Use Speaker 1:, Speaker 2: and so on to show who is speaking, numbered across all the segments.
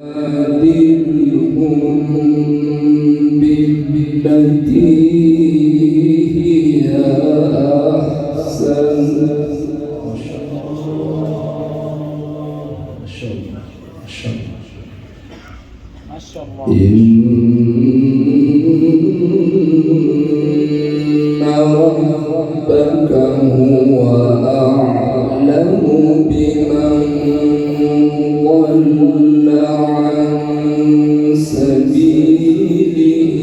Speaker 1: جادلهم بالتي هي أحسن. ما شاء الله إن ربك هو أعلم بمن ضل عن سبيله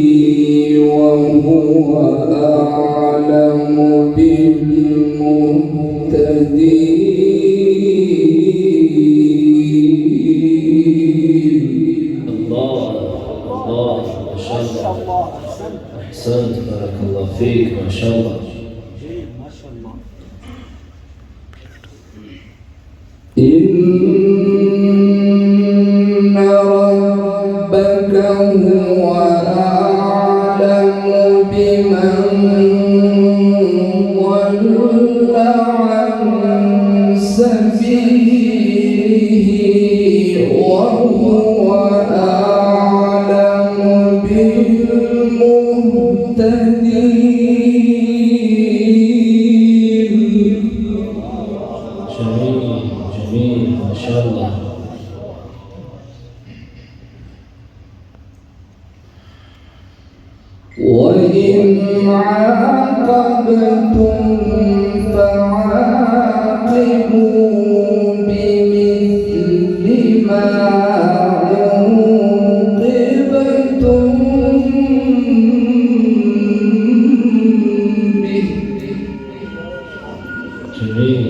Speaker 1: وهو أعلم بالمهتدين. الله ما شاء الله أحسنت بارك الله فيك ما شاء الله إن ربك هو أعلم بمن ضل عن سبيله وهو أعلم بالمهتدين. جميل ما شاء الله. وإن عاقبتم فعاقبوا بمثل ما عوقبتم به. جميل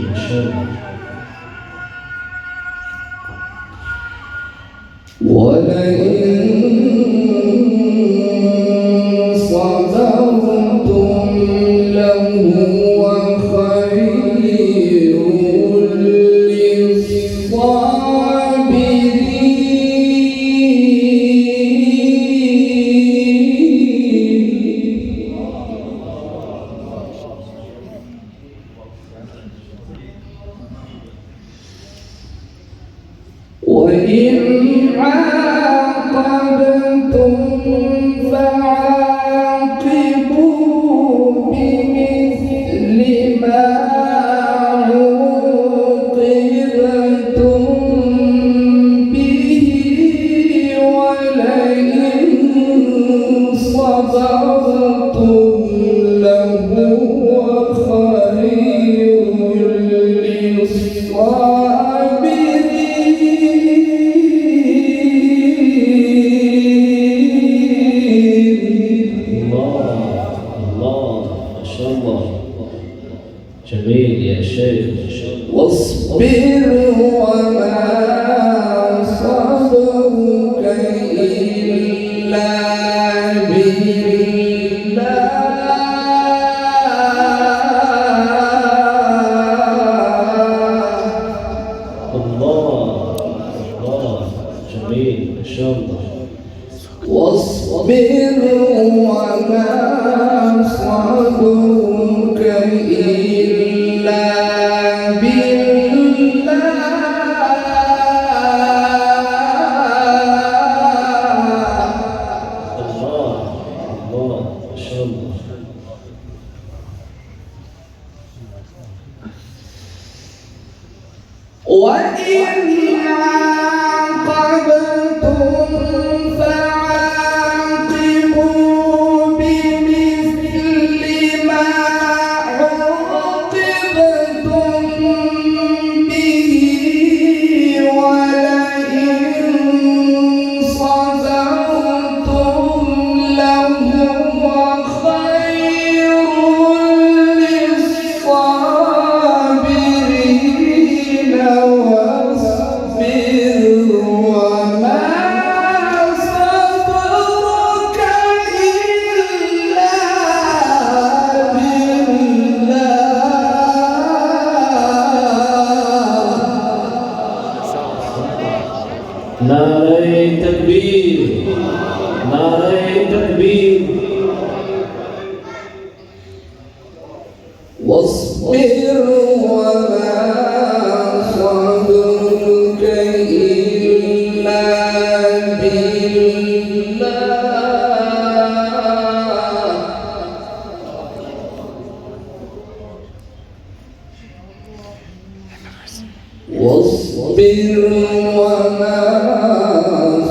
Speaker 1: ما شاء الله. ولئن صبرتم لهو خير للصابرين. وإن عاقبتم فعاقبوا بمثل ما عوقبتم به ولئن صبرتم لهو خير للصابرين. جميل يا شيخ واصبر وما صبرك إلا بالله. الله جميل ما شاء الله. واصبر وما صبرك إلا بالله. الله ما شاء الله. وإن عاقبتم فعاقبوا بمثل ما عوقبتم به ولئن صبرتم لهو خير للصابرين. واصبر وما صبرك إلا بالله. نعرہ تکبیر نعرہ تکبیر. واصبر وما صبرك إلا
Speaker 2: واصبر وما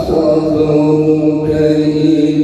Speaker 2: صبرك إلا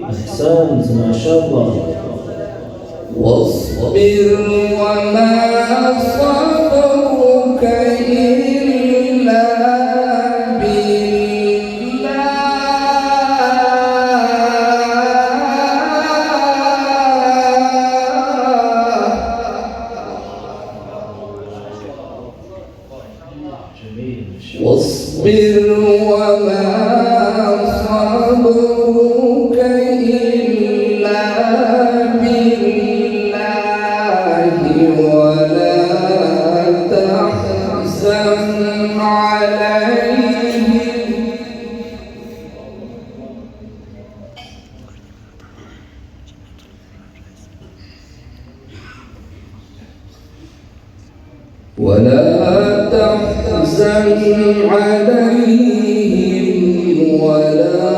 Speaker 1: أحسنت ما شاء الله.
Speaker 2: واصبر وما صبرك إلا بالله واصبر وما صبرك إلا بالله ولا تحزن عليهم ولا